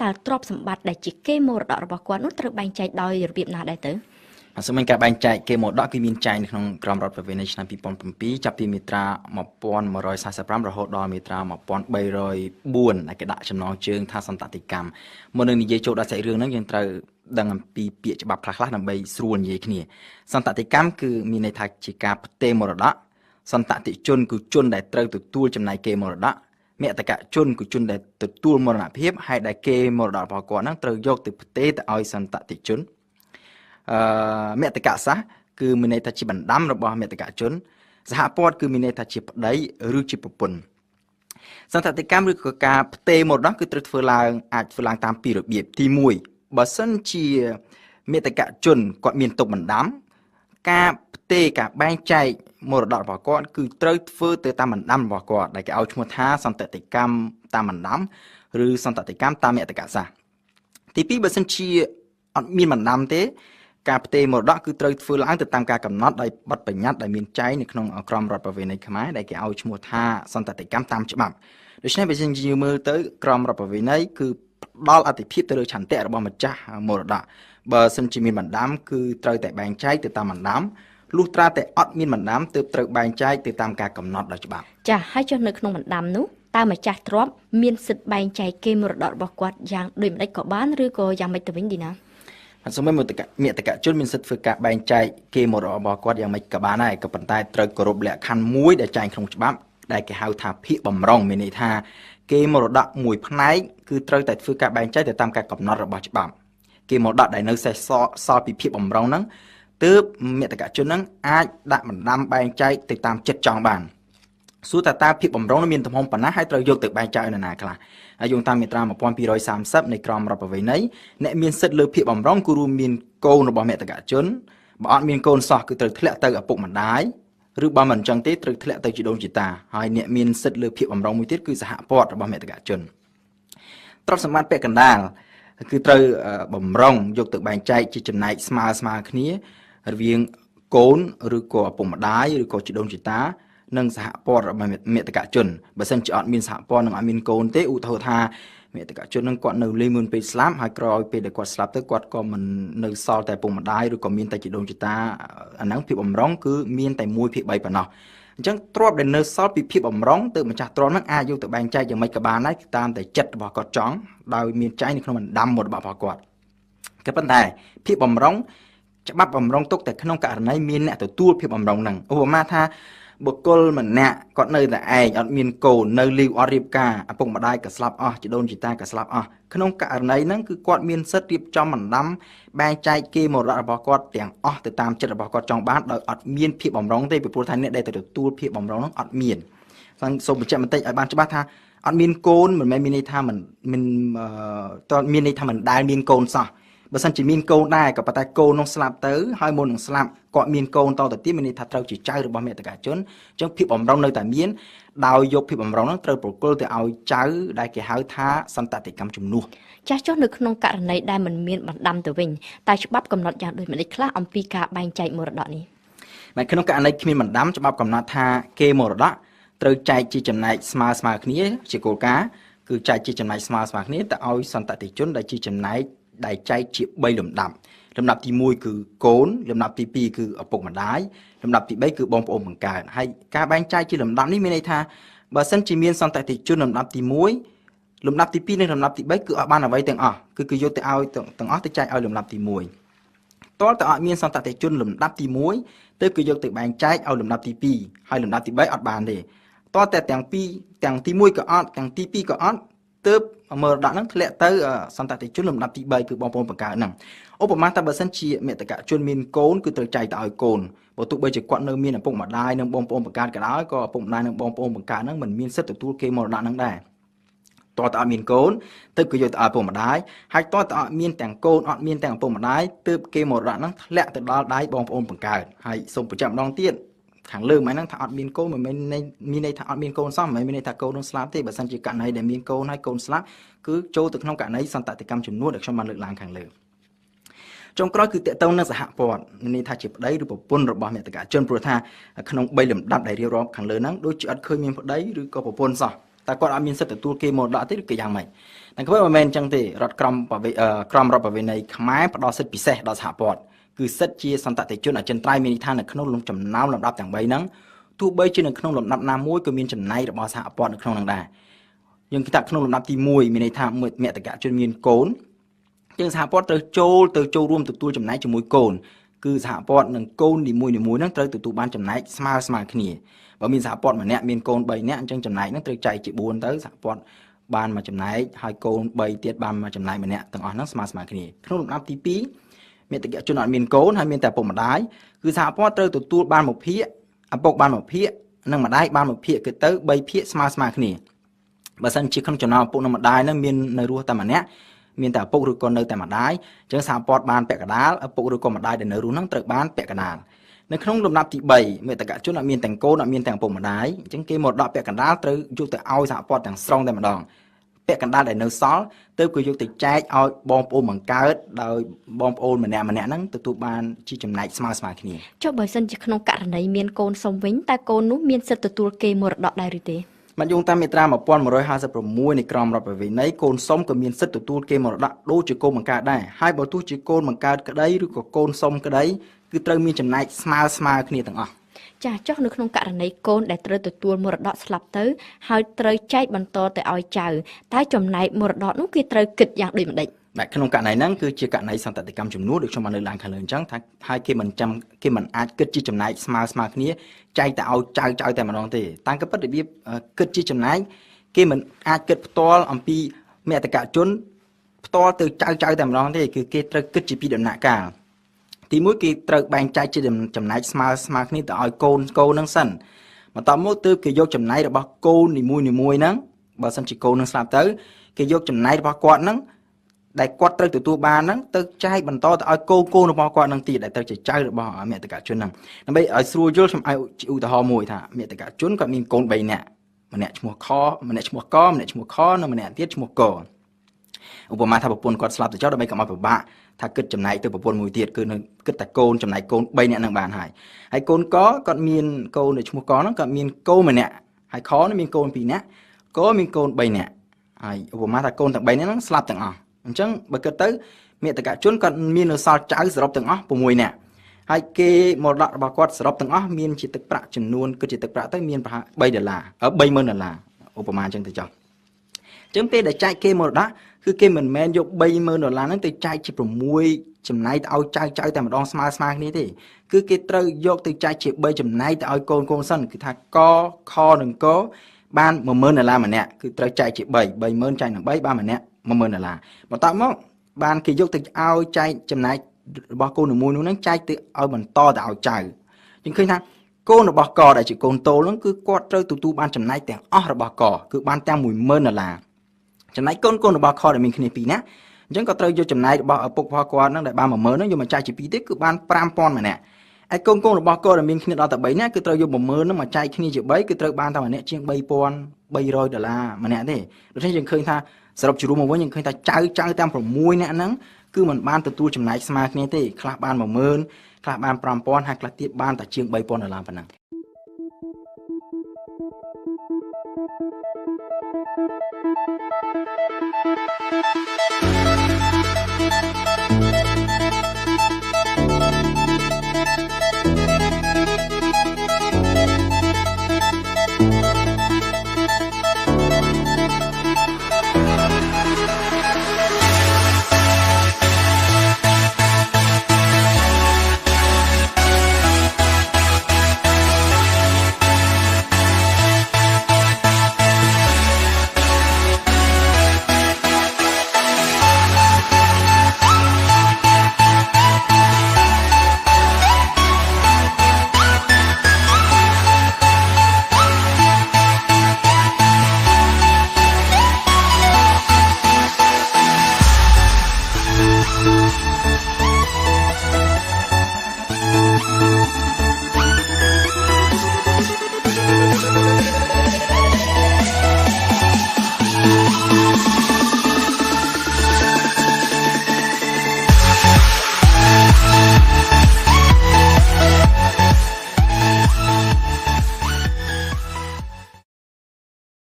តើទ្រព្យសម្បត្តិដែលជាគេមរតករបស់គាត់នោះត្រូវបែងចែកដោយរបៀបណាដែរទៅសម្រាប់ការបែងចែកគេមរតកគឺមានចែងនៅក្នុងក្រមរដ្ឋប្រវេណីឆ្នាំ2007ចាប់ពីមាត្រា1145រហូតដល់មាត្រា1304ដែលគេដាក់ចំណងជើងថាសន្តតិកម្មមុននឹងនិយាយចូលដល់សាច់រឿងហ្នឹងយើងត្រូវដឹងអំពីពាក្យច្បាប់ខ្លះៗដើម្បីស្រួលនិយាយគ្នាសន្តតិកម្មគឺមានន័យថាជាការផ្ទេរមរតកសន្តតិជនគឺជនដែលត្រូវទទួលចំណាយគេមរតកមតកជនគឺជនដែលទទួលមរណភាពហើយដែលគេមរតករបស់គាត់ហ្នឹងត្រូវយកទៅផ្ទេរទៅឲ្យសន្តតិជនមតកសាសគឺមានន័យថាជាបណ្ដាំរបស់មតកជនសហព័ន្ធគឺមានន័យថាជាប្តីឬជាប្រពន្ធសន្តតិកម្មឬក៏ការផ្ទេរមរតកគឺត្រូវធ្វើឡើងអាចធ្វើឡើងតាមពីររបៀបទី1បើសិនជាមតកជនគាត់មានទុកបណ្ដាំការផ្ទេរការបែងចែកមរតករបស់គាត់គឺត្រូវធ្វើទៅតាមបណ្ដាំរបស់គាត់ដែលគេឲ្យឈ្មោះថាសន្តតិកម្មតាមបណ្ដាំឬសន្តតិកម្មតាមមតកសាសទី2បើសិនជាអត់មានបណ្ដាំទេការផ្ទេរមរតកគឺត្រូវធ្វើឡើងទៅតាមការកំណត់ដោយបទបញ្ញត្តិដែលមានចែងនៅក្នុងក្រមរដ្ឋប្រវេណីខ្មែរដែលគេឲ្យឈ្មោះថាសន្តតិកម្មតាមច្បាប់ដូច្នេះបើសិនជាយើងមើលទៅក្រមរដ្ឋប្រវេណីគឺផ្ដល់អត្ថិភាពទៅលើឆន្ទៈរបស់ម្ចាស់មរតកបើសិនជាមានបណ្ដាំគឺត្រូវតែបែងចែកទៅតាមបណ្ដាំលុះត្រាតែអត់មានបណ្ដាំទើបត្រូវបែងចែកទៅតាមការកំណត់ដោយច្បាប់ចា៎ហើយចុះនៅក្នុងបណ្ដាំនោះតើម្ចាស់ទ្រព្យមានសិទ្ធិបែងចែកគេមរតករបស់គាត់យ៉ាងដូចម្ដេចក៏បានឬក៏យ៉ាងម៉េចទៅវិញទីណាសម្រាប់មតកជនមានសិទ្ធិធ្វើការបែងចែកគេមរតករបស់គាត់យ៉ាងម៉េចក៏បានដែរក៏ប៉ុន្តែត្រូវគោរពលក្ខខណ្ឌមួយដែលចែងក្នុងច្បាប់ដែលគេហៅថាភាគបំរុងមានន័យថាគេមរតកមួយផ្នែកគឺត្រូវតែធ្វើការបែងចែកទៅតាមការកំណត់របស់ច្បាប់គេមរតកដែលនៅសេសសល់ពីភាគបំរុងហ្នឹងទើបមតកជនហ្នឹងអាចដាក់បណ្ដាំបែងចែកទៅតាមចិត្តចង់បានសួរតើភាគបំរុងនោះមានទំហំប៉ុណ្ណាហើយត្រូវយកទៅបែងចែកនៅណាខ្លះហើយយោងតាមមាត្រា1230នៃក្រមរដ្ឋប្រវេណីអ្នកមានសិទ្ធិលើភាគបំរុងគឺរួមមានកូនរបស់មតកជនបើអត់មានកូនសោះគឺត្រូវធ្លាក់ទៅឪពុកម្ដាយឬបើមិនអញ្ចឹងទេត្រូវធ្លាក់ទៅជីដូនជីតាហើយអ្នកមានសិទ្ធិលើភាគបំរុងមួយទៀតគឺសហព័ន្ធរបស់មតកជនទ្រព្យសម្បត្តិពាក់កណ្ដាលគឺត្រូវបំរុងយកទៅបែងចែកជាចំណែកស្មើគ្នារវាងកូនឬក៏ឪពុកម្ដាយឬក៏ជីដូនជីតានិងសហព័ន្ធរបស់មតកជនបើសិនជាអត់មានសហព័ន្ធនិងអត់មានកូនទេឧទាហរណ៍ថាមតកជននឹងគាត់នៅលេងមុនពេលស្លាប់ហើយក្រោយពេលដែលគាត់ស្លាប់ទៅគាត់ក៏មិននៅសល់តែឪពុកម្ដាយឬក៏មានតែជីដូនជីតាអាហ្នឹងភាពបំរុងគឺមានតែ1/3ប៉ុណ្ណោះអញ្ចឹងទ្រព្យដែលនៅសល់ពីភាពបំរុងទៅម្ចាស់ទ្រព្យហ្នឹងអាចយកទៅបែងចែកយ៉ាងម៉េចក៏បានដែរតាមតែចិត្តរបស់គាត់ចង់ដោយមានចែងនៅក្នុងបណ្ដាំមរតករបស់គាត់ក៏ប៉ុន្តែភាពបំរុងច្បាប់បំរុងទុកតែក្នុងករណីមានអ្នកទទួលភាពបំរុងហ្នឹងឧបមាថាបុគ្គលម្នាក់គាត់នៅតែឯងអត់មានកូននៅលីវអត់រៀបការឪពុកម្ដាយក៏ស្លាប់អស់ជីដូនជីតាក៏ស្លាប់អស់ក្នុងករណីហ្នឹងគឺគាត់មានសិទ្ធិរៀបចំបណ្ដាំបែងចែកគេមរតករបស់គាត់ទាំងអស់ទៅតាមចិត្តរបស់គាត់ចង់បានដោយអត់មានភាពបំរុងទេពីព្រោះថាអ្នកដែលទទួលភាពបំរុងហ្នឹងអត់មានសូមបញ្ជាក់បន្តិចឲ្យបានច្បាស់ថាអត់មានកូនមិនមែនមានន័យថាមិនមានន័យថាមិនដែលមានកូនសោះបើសិនជាមានកូនដែរក៏ប៉ុន្តែកូននោះស្លាប់ទៅហើយមុននឹងស្លាប់គាត់មានកូនតទៅទៀតមានន័យថាត្រូវជាចៅរបស់មតកជនអញ្ចឹងភាពបំរុងនៅតែមានដោយយកភាពបំរុងនោះត្រូវប្រគល់ទៅឲ្យចៅដែលគេហៅថាសន្តតិកម្មជំនួសចាស់ចុះនៅក្នុងករណីដែលមិនមានបណ្ដាំទៅវិញតែច្បាប់កំណត់យ៉ាងដូចម្តេចខ្លះអំពីការបែងចែកមរតកនេះនៅក្នុងករណីគ្មានបណ្ដាំច្បាប់កំណត់ថាគេមរតកត្រូវចែកជាចំណែកស្មើគ្នាជាគោលការណ៍គឺចែកជាចំណែកស្មើគ្នាទៅឲ្យសន្តតិជនដែលជាចំណែកដែលចែកជា3លំដាប់លំដាប់ទី1គឺកូនលំដាប់ទី2គឺឪពុកម្ដាយលំដាប់ទី3គឺបងប្អូនបង្កើតហើយការបែងចែកជាលំដាប់នេះមានន័យថាបើសិនជាមានសន្តតិជនលំដាប់ទី1លំដាប់ទី2និងលំដាប់ទី3គឺអត់បានអ្វីទាំងអស់គឺយកទៅឲ្យទាំងអស់ទៅចែកឲ្យលំដាប់ទី1តើតើអត់មានសន្តតិជនលំដាប់ទី1ទៅគឺយកទៅបែងចែកឲ្យលំដាប់ទី2ហើយលំដាប់ទី3អត់បានទេតើតែទាំងទី1ក៏អត់ទាំងទី2ក៏អត់ទើបមរតកហ្នឹងធ្លាក់ទៅសន្តតិជនលំដាប់ទី3គឺបងប្អូនបង្កើតហ្នឹងឧបមាថាបើសិនជាមតកជនមានកូនគឺត្រូវចែកទៅឲ្យកូនបើទោះបីជាគាត់នៅមានឪពុកម្ដាយនិងបងប្អូនបង្កើតក៏ដោយក៏ឪពុកម្ដាយនិងបងប្អូនបង្កើតហ្នឹងមិនមានសិទ្ធិទទួលគេមរតកហ្នឹងដែរតើតើអត់មានកូនទើបគឺយកទៅឲ្យឪពុកម្ដាយហើយតើតើអត់មានទាំងកូនអត់មានទាំងឪពុកម្ដាយទើបគេមរតកហ្នឹងធ្លាក់ទៅដល់ដៃបងប្អូនបង្កើតហើយសូមបញ្ជាក់ម្ដងទៀតខាងលើមិនហ្នឹងថាអត់មានកូនមិនមែនមានន័យថាអត់មានកូនសោះមិនមែនមានន័យថាកូននឹងស្លាប់ទេបើសិនជាករណីដែលមានកូនហើយកូនស្លាប់គឺចូលទៅក្នុងករណីសន្តតិកម្មចំនួនដែលខ្ញុំបានលើកឡើងខាងលើចុងក្រោយគឺតកតងនឹងសហព័ន្ធមានន័យថាជាប្តីឬប្រពន្ធរបស់មតកជនព្រោះថាក្នុង3លំដាប់ដែលរៀបរាប់ខាងលើហ្នឹងដូចជាអត់ឃើញមានប្តីឬក៏ប្រពន្ធសោះ តែគាត់អត់មានសិទ្ធិទទួលគេមរតកទេឬក៏យ៉ាងម៉េចតែក៏មិនមែនអញ្ចឹងទេរដ្ឋក្រមរដ្ឋប្រវេណីខ្មែរផ្ដល់សិទ្ធិពិសេសដល់សហព័ន្ធគឺសិទ្ធិជាសន្តតិជនអចិន្ត្រៃយ៍មានន័យថានៅក្នុងចំណោមលំដាប់ទាំង3ហ្នឹងទោះបីជានៅក្នុងលំដាប់ណាមួយក៏មានចំណែករបស់សហព័ន្ធនៅក្នុងហ្នឹងដែរយើងគិតថាក្នុងលំដាប់ទី1មានន័យថាមតកជនមានកូនជាងសហព័ន្ធត្រូវចូលរួមទទួលចំណែកជាមួយកូនគឺសហព័ន្ធនឹងកូននីមួយៗហ្នឹងត្រូវទទួលបានចំណែកស្មើគ្នាបើមានសហព័ន្ធម្នាក់មានកូន3នាក់អញ្ចឹងចំណែកហ្នឹងត្រូវចែកជា4ទៅសហព័ន្ធបានមួយចំណែកហើយកូន3ទៀតបានមួយចំណែកម្នាក់ទាំងអស់ហ្នឹងស្មើគ្នាក្នុងលំដាប់ទី2មេតកជនអត់មានកូនហើយមានតែឪពុកម្ដាយគឺសហព័ន្ធត្រូវទទួលបាន1ភាគឪពុកបាន1ភាគនិងម្ដាយបាន1ភាគគឺទៅ3ភាគស្មើគ្នាបើសិនជាក្នុងចំណោមឪពុកនិងម្ដាយហ្នឹងមាននៅរស់តែម្នាក់មានតែឪពុកឬក៏នៅតែម្ដាយអញ្ចឹងសហព័ន្ធបានពាក់កណ្ដាលឪពុកឬក៏ម្ដាយដែលនៅរស់ហ្នឹងត្រូវបានពាក់កណ្ដាលនៅក្នុងលំដាប់ទី3មេតកជនអត់មានទាំងកូនអត់មានទាំងឪពុកម្ដាយអញ្ចឹងគេមរតកពាក់កណ្ដាលត្រូវយកទៅឲ្យសហព័ន្ធទាំងស្រុងតែម្ដងពាក់កណ្ដាលដែលនៅសល់ទើបក៏យកទៅចែកឲ្យបងប្អូនបង្កើតដោយបងប្អូនម្នាក់ហ្នឹងទទួលបានជាចំណែកស្មើគ្នា ចុះបើសិនជាក្នុងករណីមានកូនសុំវិញតើកូននោះមានសិទ្ធិទទួលគេមរតកដែរឬទេបានយោងតាមមាត្រា1156នៃក្រមរដ្ឋប្រវេណីកូនសុំក៏មានសិទ្ធិទទួលគេមរតកដូចជាកូនបង្កើតដែរហើយបើទោះជាកូនបង្កើតក្តីឬក៏កូនសុំក្តីគឺត្រូវមានចំណែកស្មើគ្នាទាំងអស់ ចាចុះនៅក្នុងករណីកូនដែលត្រូវទទួលមរតកស្លាប់ទៅហើយត្រូវចែកបន្តទៅឲ្យចៅតែចំណែកមរតកនោះគេត្រូវគិតយ៉ាងដូចម្ដេចបាទក្នុងករណីហ្នឹងគឺជាករណីសន្តតិកម្មចំនួនដូចខ្ញុំបានលើកឡើងខាងលើអញ្ចឹងថាហើយគេមិនអាចគិតជាចំណែកស្មើគ្នាចែកទៅឲ្យចៅតែម្ដងទេតាមក៏ពិតរបៀបគិតជាចំណែកគេមិនអាចគិតផ្ទាល់អំពីមេតកជនផ្ទាល់ទៅចៅតែម្ដងទេគឺគេត្រូវគិតជាពីដំណាក់កាលទី1គេត្រូវបែងចែកជាចំណែកស្មើគ្នាទៅឲ្យកូនហ្នឹងសិនបន្ទាប់មកទើបគេយកចំណែករបស់កូននីមួយហ្នឹងបើសិនជាកូននឹងស្លាប់ទៅគេយកចំណែករបស់គាត់ហ្នឹងដែលគាត់ត្រូវទទួលបានហ្នឹងទៅចែកបន្តទៅឲ្យកូនរបស់គាត់ហ្នឹងទៀតដែលត្រូវជាចៅរបស់មេតកជនហ្នឹងដើម្បីឲ្យស្រួលយល់ខ្ញុំឲ្យឧទាហរណ៍មួយថាមេតកជនគាត់មានកូន3នាក់ម្នាក់ឈ្មោះខម្នាក់ឈ្មោះកម្នាក់ឈ្មោះខនិងម្នាក់ទៀតឈ្មោះកឧបមាថាប្រពន្ធគាត់ស្លាប់ទៅចោលដើម្បីកុំឲ្យពិបាកថាគិតចំណែកទៅប្រពន្ធមួយទៀតគឺនឹងគិតតែកូនចំណែកកូន3នាក់ហ្នឹងបានហើយកូនកគាត់មានកូនឈ្មោះកហ្នឹងគាត់មានកូនម្នាក់ហើយខនឹងមានកូន2នាក់កមានកូន3នាក់ហើយឧបមាថាកូនទាំង3នាក់ហ្នឹងស្លាប់ទាំងអស់អញ្ចឹងបើគិតទៅមេតកជនគាត់មាននៅសល់ចៅសរុបទាំងអស់6នាក់ហើយគេមរតករបស់គាត់សរុបទាំងអស់មានជាទឹកប្រាក់ចំនួនគឺជាទឹកប្រាក់ទៅមានប្រហែល$30000ឧបមាអញ្ចឹងទៅចុះអញ្ចឹងពេលដែលចែកគេមរតកគឺគេមិនមែនយក$30000ហ្នឹងទៅចែកជា6ចំណែកទៅឲ្យចៅតែម្ដងស្មើគ្នាទេគឺគេត្រូវយកទៅចែកជា3ចំណែកទៅឲ្យកូនសិនគឺថាកខនិងកបាន$10000ម្នាក់គឺត្រូវចែកជា30000ចែកនឹង3បានម្នាក់$10000បន្ទាប់មកបានគេយកទៅឲ្យចែកចំណែករបស់កូនមួយនោះហ្នឹងចែកទៅឲ្យបន្តទៅឲ្យចៅយើងឃើញថាកូនរបស់កដែលជាកូនតូលហ្នឹងគឺគាត់ត្រូវទទួលបានចំណែកទាំងអស់របស់កគឺបានទាំង$10000ចំណែកកូនរបស់ខដែលមានគ្នា2នាក់អញ្ចឹងក៏ត្រូវយកចំណែករបស់ឪពុករបស់គាត់ហ្នឹងដែលបាន$10000ហ្នឹងយកមកចែកជា2ទៀតគឺបាន$5000ម្នាក់ហើយកូនរបស់គាត់ដែលមានគ្នាដល់តែ3នាក់គឺត្រូវយក$10000ហ្នឹងមកចែកគ្នាជា3គឺត្រូវបានតែម្នាក់ជាង$3300ម្នាក់ទេដូច្នេះយើងឃើញថាសរុបជារួមមកវិញយើងឃើញថាចៅទាំង6នាក់ហ្នឹងគឺมันបានទទួលចំណែកស្មើគ្នាទេខ្លះបាន$10000ខ្លះបាន$5000ហើយខ្លះទៀតបានតែជាង$3000ប៉ុណ្ណឹង